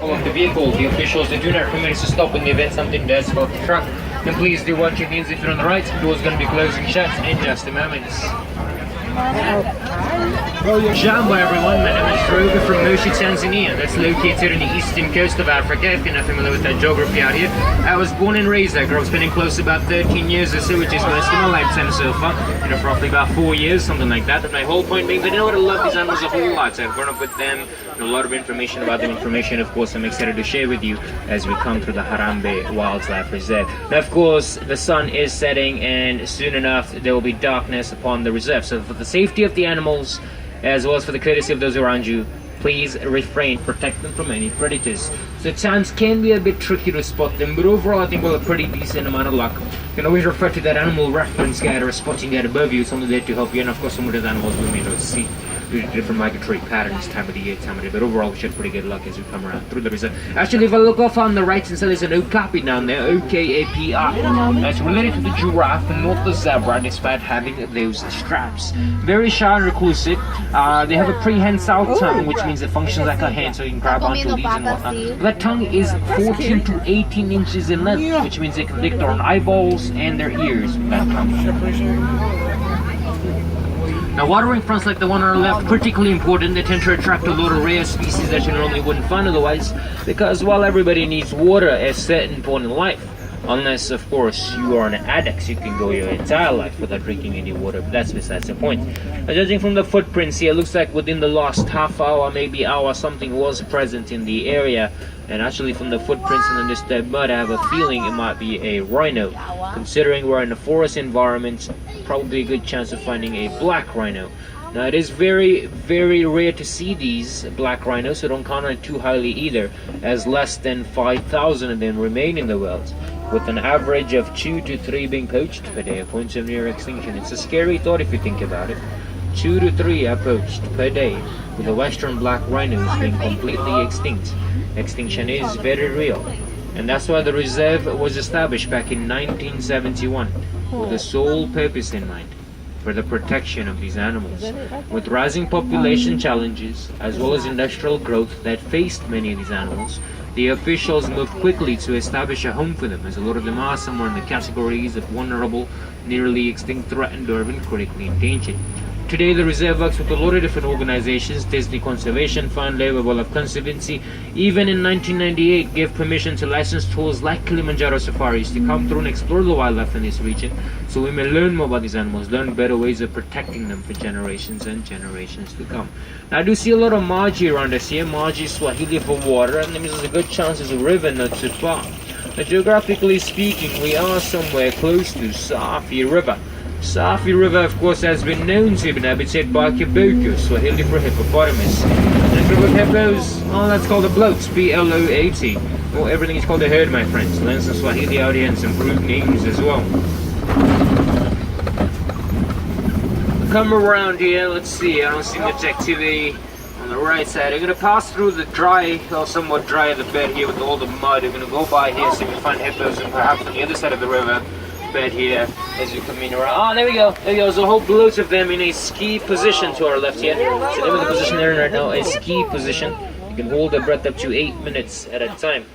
Of the vehicle, the officials they do not permit us to stop in the event something does fall off the truck. And please do watch your hands if you're on the right. The door's going to be closing shut in just a moment. Jambo everyone, my name is Droga from Moshi, Tanzania. That's located on the eastern coast of Africa, if you're not familiar with that geography out here. I was born and raised there, girl, spending close to about 13 years or so, which is most of my lifetime so far. For roughly about 4 years, something like that. But my whole point being that I love these animals a whole lot. So I've grown up with them, a lot of information about them, information of course I'm excited to share with you as we come through the Harambe Wildlife Reserve. Now of course the sun is setting and soon enough there will be darkness upon the reserve. So for the safety of the animals as well as for the courtesy of those around you, please refrain, protect them from any predators. So at times can be a bit tricky to spot them, but overall I think we'll have a pretty decent amount of luck. You can always refer to that animal reference guide or a spotting guide above you, it's only there to help you, and of course some of those animals we may not see due to different migratory patterns, time of the year, time of day, but overall we should have pretty good luck as we come around through the reserve. Actually, if I look off on the right hand side, there's an okapi down there, O-K-A-P-I. That's related to the giraffe and not the zebra, despite having those straps. Very shy and reclusive. They have a prehensile tongue, which means it functions like a hand, so you can grab onto leaves and whatnot. That tongue is 14 to 18 inches in length, which means they can lick their own eyeballs and their ears with that tongue. Now watering fronts like the one on our left, critically important. They tend to attract a lot of rare species that you normally wouldn't find otherwise, because while everybody needs water at a certain point in life, unless of course you are an addict, you can go your entire life without drinking any water, but that's besides the point. Now, judging from the footprints here, it looks like within the last half hour, maybe hour, something was present in the area. And actually from the footprints in the disturbed mud, I have a feeling it might be a rhino. Considering we're in a forest environment, probably a good chance of finding a black rhino. Now it is very, very rare to see these black rhinos, so don't count on it too highly either, as less than 5,000 of them remain in the wild, with an average of 2 to 3 being poached per day, a point of near extinction. It's a scary thought if you think about it. 2 to 3 are poached per day, with the western black rhinos being completely extinct. Extinction is very real, and that's why the reserve was established back in 1971 with the sole purpose in mind, for the protection of these animals. With rising population challenges as well as industrial growth that faced many of these animals, the officials moved quickly to establish a home for them, as a lot of them are somewhere in the categories of vulnerable, nearly extinct, threatened, or even critically endangered. Today the reserve works with a lot of different organizations. Disney Conservation Fund, Labour Wildlife Conservancy, even in 1998 gave permission to licensed tours like Kilimanjaro Safaris to come through and explore the wildlife in this region, so we may learn more about these animals, learn better ways of protecting them for generations and generations to come. Now, I do see a lot of Maji around us here. Maji is Swahili for water, and that means there's a good chance there's a river not too far. Now, geographically speaking, we are somewhere close to Safi River. Safi River, of course, has been known to be inhabited by kiboko, Swahili for hippopotamus. And a group of hippos, well, that's called a bloat, B-L-O-A-T. Well, everything is called a herd, my friends. Learn some Swahili out here and some fruit names as well. Come around here, let's see, I don't see much activity on the right side. I'm going to pass through the dry, or somewhat dry, the bed here with all the mud. I'm going to go by here so we can find hippos, and perhaps on the other side of the river bed here as you come in around. Oh, there we go. There we go. There's a whole bloat of them in a ski position to our left here. So they're in the position they're in right now, a ski position. You can hold their breath up to 8 minutes at a time.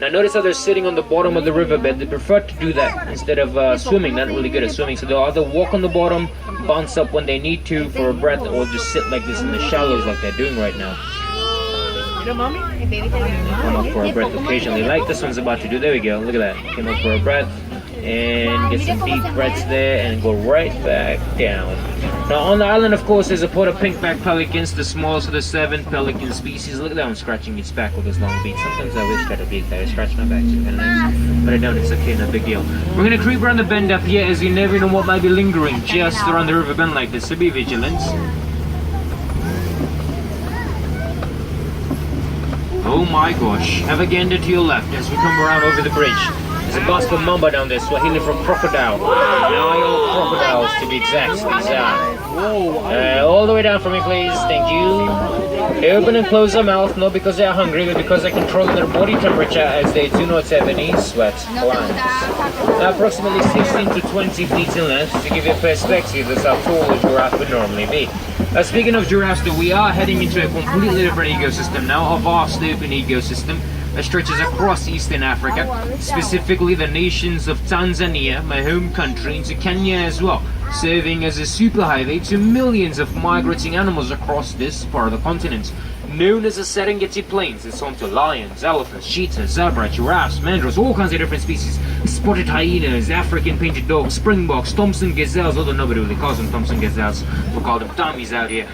Now notice how they're sitting on the bottom of the riverbed. They prefer to do that instead of swimming. Not really good at swimming, so they'll either walk on the bottom, bounce up when they need to for a breath, or just sit like this in the shallows like they're doing right now. Come up for a breath occasionally, like this one's about to do. There we go. Look at that. Came up for a breath and get some deep breaths there and go right back down. Now on the island, of course, there's a pot of pinkback pelicans, the smallest of the 7 pelican species. Look at that one scratching its back with his long beak. Sometimes I wish that a beak there. Scratch my back too, kind of nice. But I don't, it's okay, no big deal. We're gonna creep around the bend up here, as you never know what might be lingering just around the river bend like this, so be vigilant. Oh my gosh, have a gander to your left as we come around over the bridge. There's a bus for mamba down there, Swahili for crocodile. Nile crocodiles to be exact, these are. All the way down for me please, thank you. They open and close their mouth, not because they are hungry, but because they control their body temperature as they do not have any sweat glands. Now approximately 16 to 20 feet in length, to give you a perspective, that's how tall a giraffe would normally be. Speaking of giraffes, though, we are heading into a completely different ecosystem now, a vast open ecosystem that stretches across Eastern Africa, specifically the nations of Tanzania, my home country, into Kenya as well, serving as a superhighway to millions of migrating animals across this part of the continent. Known as the Serengeti Plains, it's home to lions, elephants, cheetahs, zebra, giraffes, mandrills, all kinds of different species. Spotted hyenas, African painted dogs, springboks, Thompson gazelles, although nobody really calls them Thompson gazelles, we call them Tommies out here,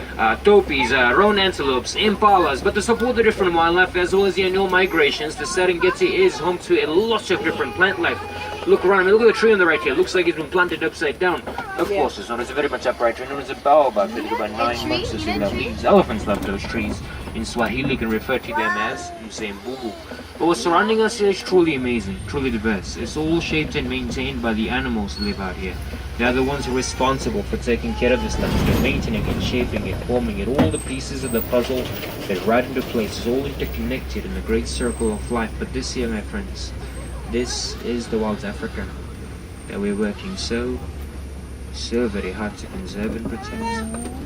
topis, roan antelopes, impalas, but to support the different wildlife as well as the annual migrations, the Serengeti is home to a lot of different plant life. Look around, look at the tree on the right here, looks like it's been planted upside down. Of course, it's not, it's a very much upright tree, known as a baobab, that is about 9 months or so without leaves. Elephants love those trees. In Swahili, you can refer to them as Mzembugu. But what's surrounding us here is truly amazing, truly diverse. It's all shaped and maintained by the animals who live out here. They are the ones who are responsible for taking care of this land. They're maintaining it, shaping it, forming it. All the pieces of the puzzle fit right into place. It's all interconnected in the great circle of life. But this here, my friends, this is the wild Africa that we're working so very hard to conserve and protect.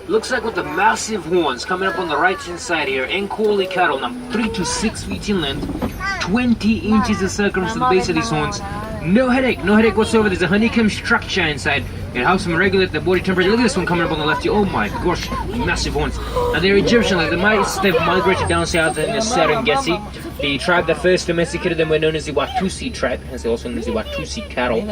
Looks like with the massive horns coming up on the right hand side here, Nkoli cattle, now 3 to 6 feet in length, 20 inches of circumference to the base of these horns. No headache whatsoever. There's a honeycomb structure inside. It helps them regulate the body temperature. Look at this one coming up on the left here. Oh my gosh, massive horns. And they're Egyptian, like they've migrated down south in the Serengeti. The tribe that first domesticated them were known as the Watusi tribe, hence they also known as the Watusi cattle.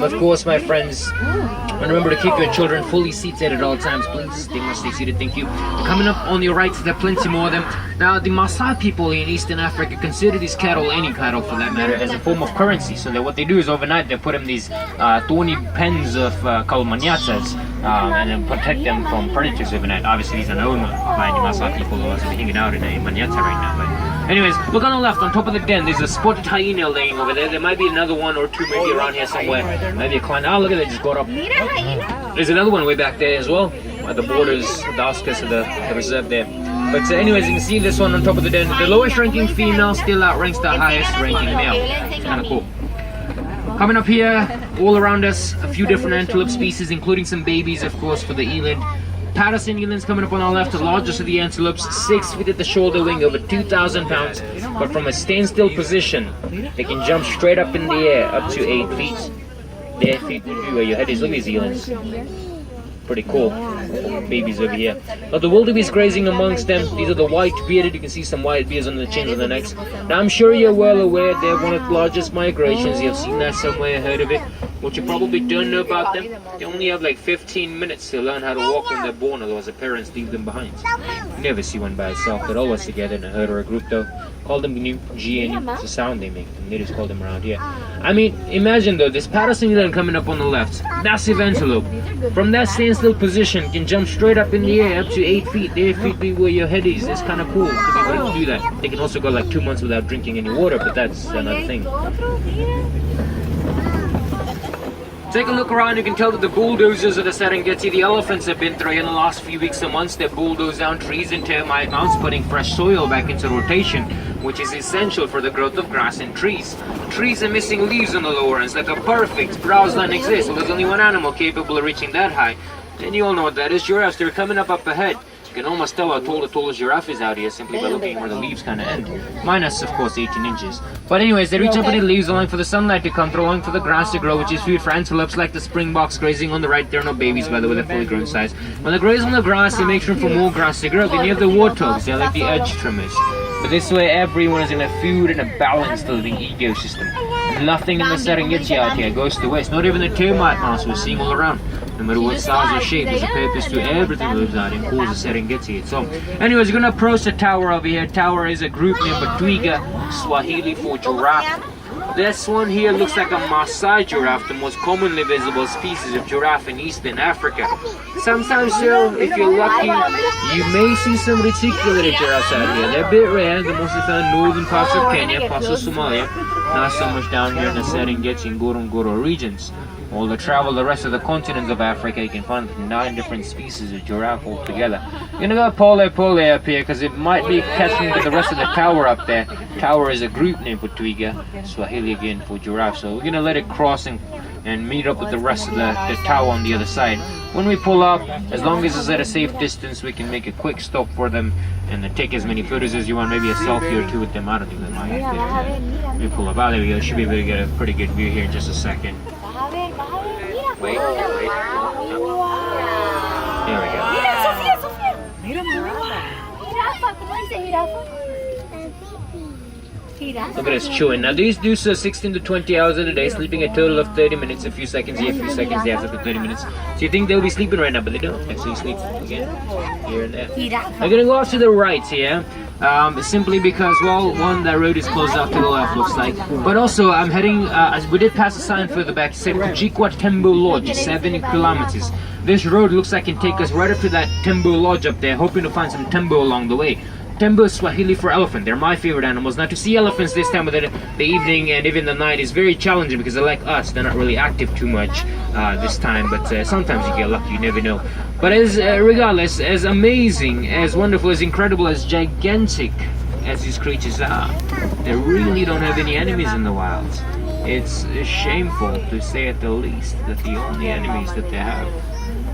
Of course, my friends, and remember to keep your children fully seated at all times, please. They must stay seated, thank you. Coming up on your right, there are plenty more of them. Now, the Maasai people in Eastern Africa consider these cattle, any cattle for that matter, as a form of currency. So what they do is overnight they put them in these thorny pens of called manyatas, and then protect them from predators overnight. Obviously, these are known by the Maasai people who are hanging out in a manyata right now. But anyways, look on the left, on top of the den, there's a spotted hyena laying over there. There might be another one or two maybe around here somewhere. Maybe a client. Oh, look at that, just got up. There's another one way back there as well, at the borders, the outskirts of the reserve there. But anyways, you can see this one on top of the den. The lowest ranking female still outranks the highest ranking male. It's kind of cool. Coming up here, all around us, a few different antelope species, including some babies, of course, for the eland. Patterson elands coming up on our left, the largest of the antelopes, 6 feet at the shoulder wing, over 2,000 pounds. But from a standstill position, they can jump straight up in the air, up to 8 feet. There, feet will be where your head is. Look at these elands. Pretty cool. Babies over here. Now the wildebeest grazing amongst them. These are the white bearded. You can see some white beards on the chins and the necks. Now I'm sure you're well aware they're one of the largest migrations. You've seen that somewhere, heard of it. What you probably don't know about them, they only have like 15 minutes to learn how to walk when they're born, otherwise their parents leave them behind. You never see one by itself. They're always together in a herd or a group though. Call them GNU, G-N-U. It's a sound they make. The natives call them around here. I mean, imagine though, this Patterson eland coming up on the left. Massive antelope. From that standstill position, can jump straight up in the air, up to 8 feet. Their feet be where your head is. It's kind of cool to be able to do that. They can also go like 2 months without drinking any water, but that's another thing. Take a look around, you can tell that the bulldozers of the Serengeti, the elephants have been through in the last few weeks and months. They've bulldozed down trees and termite mounds, putting fresh soil back into rotation, which is essential for the growth of grass and trees. Trees are missing leaves on the lower ends, like a perfect browse line exists. Well, there's only one animal capable of reaching that high. And you all know what that is, giraffes. They're coming up ahead. You can almost tell how tall the tallest giraffe is out here simply by looking where the leaves kind of end. Minus, of course, 18 inches. But anyways, they reach up in the leaves, allowing for the sunlight to come through, allowing for the grass to grow, which is food for antelopes like the springboks grazing on the right. There are no babies, by the way, they're fully grown size. When they graze on the grass, it makes room for more grass to grow. Then you have the warthogs, they're like the edge trimmers. But this way, everyone is in a food and a balance to the ecosystem. Nothing in the Serengeti out here goes to waste, not even the termite mouse we're seeing all around. No matter what size or shape, there's a purpose to everything that lives out here and calls the Serengeti itself. Anyways, you're going to approach the tower over here. Tower is a group name, Twiga, Swahili for giraffe. This one here looks like a Maasai giraffe, the most commonly visible species of giraffe in Eastern Africa. Sometimes, if you're lucky, you may see some reticulated giraffes out here. They're a bit rare, they're mostly found in northern parts of Kenya, parts of Somalia, not so much down here in the Serengeti and Ngorongoro regions. While to travel the rest of the continent of Africa, you can find 9 different species of giraffe altogether. I'm gonna go pole up here because it might be catching with the rest of the tower up there. Tower is a group name for Twiga, Swahili again for giraffe. So we're gonna let it cross and meet up with the rest of the tower on the other side. When we pull up, as long as it's at a safe distance, we can make a quick stop for them and then take as many photos as you want, maybe a selfie or two with them. I don't think they might get it. We pull up. Oh, there we go. Should be able to get a pretty good view here in just a second. Wait. Here we go. Mira, Sofía. Mira, jirafa. ¿Cómo dice jirafa? Look at us chewing. Now these do so 16 to 20 hours in a day, sleeping a total of 30 minutes, a few seconds here, a few seconds there after 30 minutes. So you think they'll be sleeping right now, but they don't. Actually sleep again, here and there. I'm gonna go off to the right here. Simply because, well, one, that road is closed off to the left, looks like. But also, I'm heading, we did pass a sign further back, it said Kujikwa Tembo Lodge, 7 kilometers. This road looks like it can take us right up to that Tembo Lodge up there, hoping to find some Tembo along the way. Tembo is Swahili for elephant. They're my favorite animals. Now to see elephants this time of the evening and even the night is very challenging because they're like us. They're not really active too much this time, but sometimes you get lucky, you never know. But as regardless, as amazing, as wonderful, as incredible, as gigantic as these creatures are, they really don't have any enemies in the wild. It's shameful to say at the least that the only enemies that they have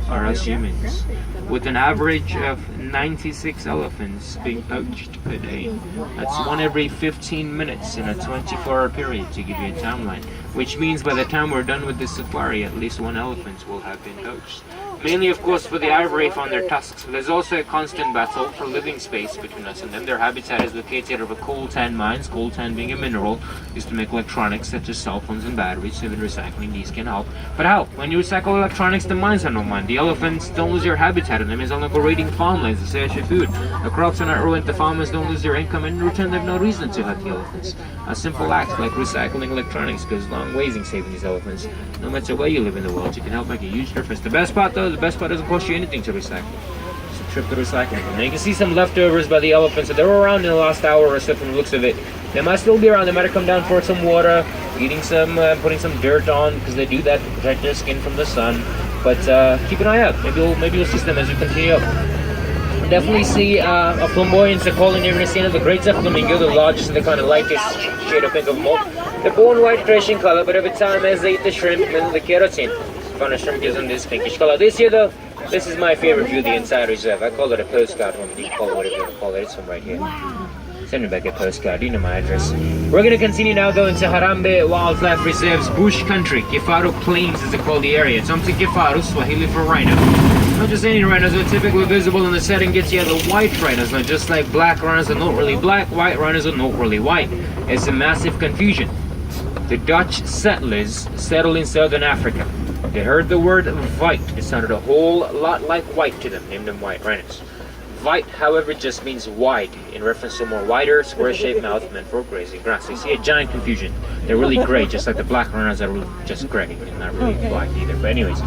are us humans. With an average of 96 elephants being poached per day. That's one every 15 minutes in a 24-hour period, to give you a timeline. Which means by the time we're done with this safari, at least 1 elephant will have been poached. Mainly, of course, for the ivory from their tusks. There's also a constant battle for living space between us and them. Their habitat is located over coltan mines, coltan being a mineral used to make electronics such as cell phones and batteries, so even recycling these can help. But how? When you recycle electronics, the mines are no mind. The elephants don't lose their habitat, and them is only raiding farmlands to search for food. The crops are not ruined, the farmers don't lose their income, and in return they have no reason to hurt the elephants. A simple act like recycling electronics goes long ways in saving these elephants. No matter where you live in the world, you can help make a huge difference. The best part though, the best part doesn't cost you anything to recycle. It's a trip to recycling. Now you can see some leftovers by the elephants. So they were around in the last hour or so from the looks of it. They might still be around. They might have come down for some water, eating some, putting some dirt on, because they do that to protect their skin from the sun. But keep an eye out. Maybe we'll see them as we continue up. Definitely see a flamboyance, a calling near the of the great flamingo, the largest and the kind of lightest shade of pink of them all. They're born white-grayish in color, but over time as they eat the shrimp and the keratin, found a shrimp gives them this pinkish color. This here though, this is my favorite view of the entire reserve. I call it a postcard one, you can call it whatever you want to call it. It's from right here. Send me back a postcard, you know my address. We're going to continue now though into Harambee Wildlife Reserve's bush country. Kifaru Plains is called the area. It's home to Kifaru, Swahili for rhino. Not just any rhinos are typically visible in the Serengeti are the white rhinos. Now just like black rhinos are not really black, white rhinos are not really white. It's a massive confusion. The Dutch settlers settled in southern Africa. They heard the word white. It sounded a whole lot like white to them, named them white rhinos. White, however, just means wide, in reference to a more wider, square-shaped mouth meant for grazing grass. So you see a giant confusion. They're really gray, just like the black rhinos are really just gray, and not really black either. But anyways,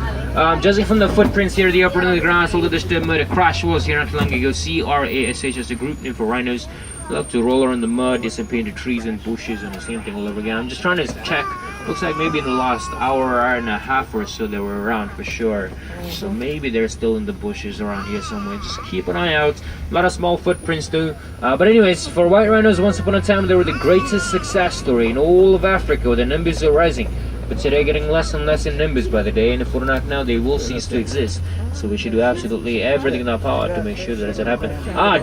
judging from the footprints here, the upper end of the grass, although the crash was here not too long ago, CRASH is a group name for rhinos. They love to roll around the mud, disappear into trees and bushes, and the same thing all over again. I'm just trying to check. Looks like maybe in the last hour and a half or so they were around for sure. So maybe they're still in the bushes around here somewhere. Just keep an eye out. A lot of small footprints too. But anyways, for white rhinos, once upon a time they were the greatest success story in all of Africa, where the numbers are rising. But today getting less and less in numbers by the day, and if we're not now, they will cease to exist. So we should do absolutely everything in our power to make sure that doesn't happen.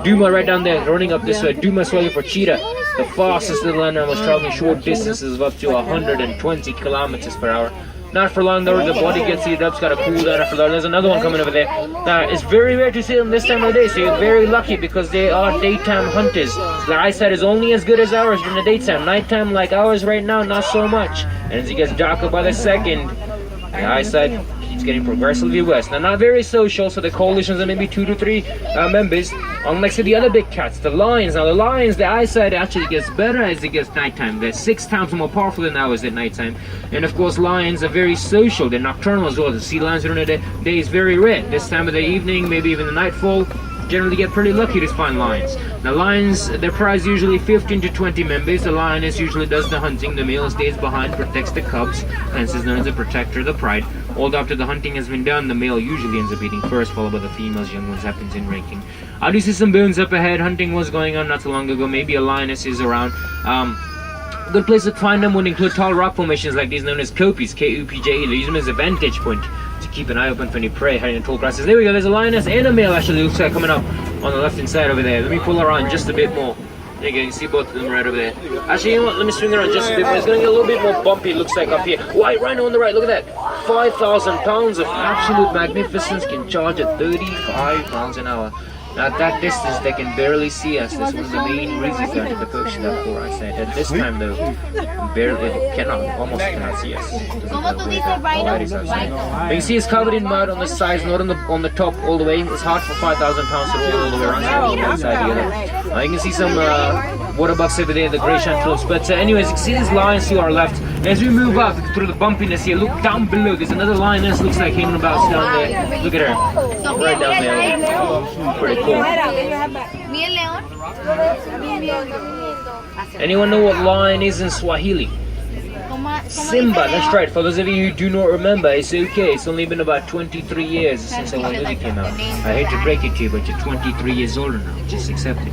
Duma right down there, running up this way. Duma Swahili for cheetah. The fastest little animal traveling short distances of up to 120 kilometers per hour. Not for long though, the body gets heated up, it's got to cool down after that. There's another one coming over there. Now, it's very rare to see them this time of the day, so you're very lucky because they are daytime hunters. So their eyesight is only as good as ours during the daytime. Nighttime, like ours right now, not so much. And as it gets darker by the second, the eyesight it's getting progressively worse. Now, not very social, so the coalitions are maybe 2 to 3 members. Unlike the other big cats, the lions. Now, the lions, the eyesight actually gets better as it gets nighttime. They're 6 times more powerful than ours at nighttime. And of course, lions are very social. They're nocturnal as well. To see lions during the day is very rare. This time of the evening, maybe even the nightfall, generally get pretty lucky to find lions. Now, lions, their prize usually 15 to 20 members. The lioness usually does the hunting. The male stays behind, protects the cubs, hence is known as a protector of the pride. Although after the hunting has been done, the male usually ends up eating first, followed by the females. Young ones happens in ranking. I do see some boons up ahead. Hunting was going on not too long ago. Maybe a lioness is around. Good place to find them would include tall rock formations like these known as kopies, K-U-P-J-E. They use them as a vantage point to keep an eye open for any prey hiding in tall grasses. There we go, there's a lioness and a male actually looks like coming up on the left hand side over there. Let me pull her on just a bit more. There you go, you can see both of them right over there. Actually, you know what, let me swing her on just a bit more. It's going to get a little bit more bumpy, it looks like up here. White rhino on the right, look at that. 5,000 pounds of absolute magnificence, can charge at 35 miles an hour. Now at that distance, they can barely see us. That's one of the main reasons they're into the potion that for I said. At this time though, almost cannot see us. But you see it's covered in mud on the sides, not on the top all the way. It's hard for 5,000 pounds to roll all the way around one side to the other. You can see some water bucks over there, the grey antelopes. But anyways, you can see these lions to our left. As we move up through the bumpiness here, look down below. There's another lioness, looks like hanging about down there. Look at her, right down there. Pretty cool. Anyone know what lion is in Swahili? Simba, that's right. For those of you who do not remember, it's okay. It's only been about 23 years since that one movie came out. I hate to break it to you, but you're 23 years older now. Just accept it.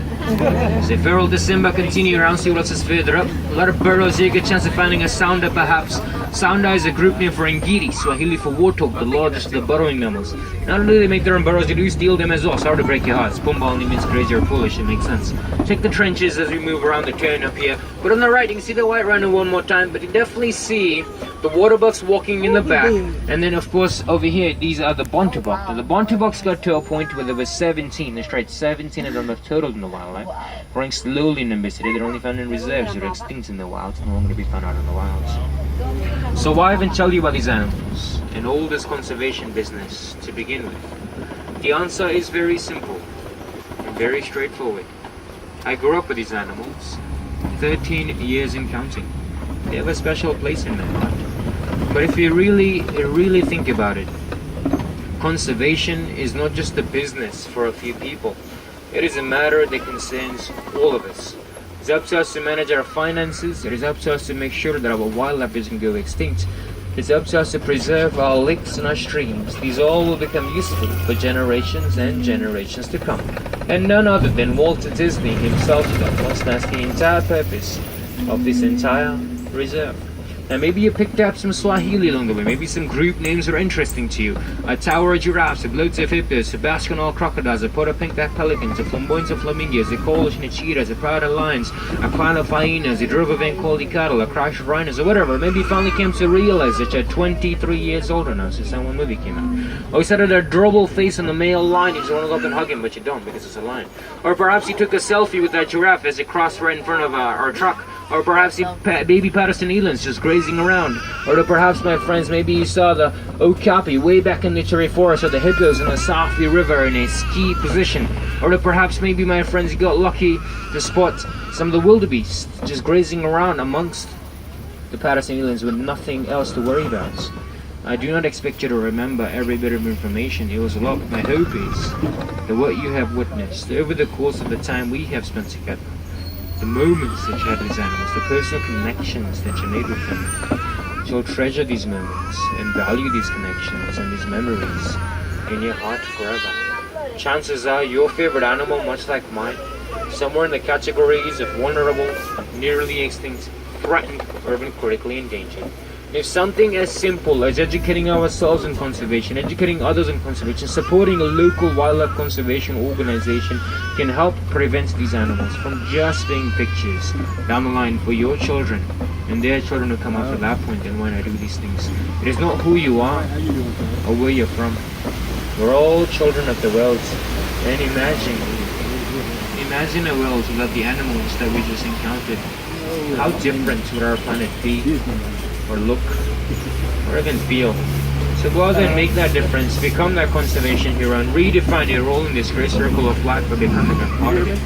So feral to Simba, continue around, see what else is further up. A lot of burrows here, good chance of finding a sounder perhaps. Sounder is a group name for ngiri, Swahili for warthog, the largest of the burrowing mammals. Not only do they make their own burrows, they do steal them as well. Sorry to break your hearts. Pumba only means crazy or foolish, it makes sense. Check the trenches as we move around the turn up here. But on the right, you can see the white rhino one more time, but you definitely see the water bucks walking in the back. And then of course over here, these are the bontu buck. Now the bontu bucks got to a point where there was 17, that's right, 17 of them have totaled in the wildlife. Growing slowly in numbers today, they're only found in reserves, they're extinct in the wild, no longer to be found out in the wilds. So why even tell you about these animals and all this conservation business to begin with? The answer is very simple and very straightforward. I grew up with these animals, 13 years in counting. They have a special place in my heart. But if you really think about it, conservation is not just a business for a few people. It is a matter that concerns all of us. It's up to us to manage our finances. It is up to us to make sure that our wildlife doesn't go extinct. It's up to us to preserve our lakes and our streams. These all will become useful for generations and generations to come. And none other than Walt Disney himself that's the entire purpose of this entire reserve. Now maybe you picked up some Swahili along the way, maybe some group names are interesting to you. A tower of giraffes, a bloat of hippos, a Baskin crocodiles, a pot of pink-backed pelicans, a flamboyant of flamingos, a coalition of cheetahs, a pride of lions, a clan of hyenas, a drove of Ankoli cattle, a crash of rhinos, or whatever. Maybe you finally came to realize that you're 23 years older now since that one movie came out. Or you said that adorable face on the male lion, you just want to go up and hug him, but you don't because it's a lion. Or perhaps you took a selfie with that giraffe as it crossed right in front of our truck. Or perhaps baby Patterson elands just grazing around. Or perhaps, my friends, maybe you saw the okapi way back in the Cherry Forest, or the hippos in the Safi River in a ski position. Or perhaps, maybe, my friends, you got lucky to spot some of the wildebeest just grazing around amongst the Patterson elands with nothing else to worry about. I do not expect you to remember every bit of information. It was a lot. My hope is that what you have witnessed over the course of the time we have spent together, the moments that you had with these animals, the personal connections that you made with them, you'll treasure these moments and value these connections and these memories in your heart forever. Chances are your favorite animal, much like mine, somewhere in the categories of vulnerable, nearly extinct, threatened, or even critically endangered. If something as simple as educating ourselves in conservation, educating others in conservation, supporting a local wildlife conservation organization can help prevent these animals from just being pictures down the line for your children and their children who come up at that point and want to do these things. It is not who you are or where you're from. We're all children of the world. And imagine a world without the animals that we just encountered. How different would our planet be, or look, or even feel? So go out there and make that difference, become that conservation hero, and redefine your role in this great circle of life by becoming a part of it.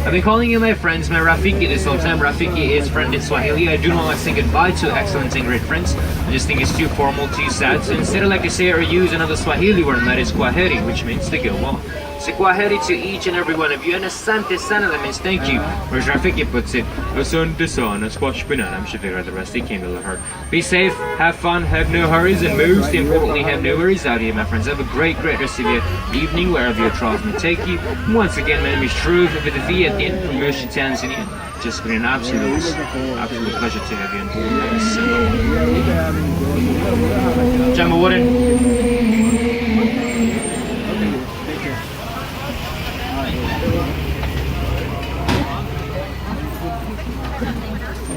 I've been calling you my friends, my Rafiki this whole time. Rafiki is friend in Swahili. I do not like to say goodbye to excellent and great friends. I just think it's too formal, too sad. So instead I like to say or use another Swahili word, and that is kwaheri, which means to go on. So kwaheri to each and every one of you, and asante sana, that means thank you. Whereas Rafiki puts it, asante sana, squash banana. I'm sure figure out the rest, he came to her. Be safe, have fun, have no hurries, and most importantly, have no worries out here, my friends. Have a great rest of your evening, wherever your trials may take you. Once again, my name is Shrew with the V at the end from Moshi, Tanzania. Just been an absolute pleasure to have you in Jamba Wooden.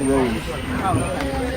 Rose.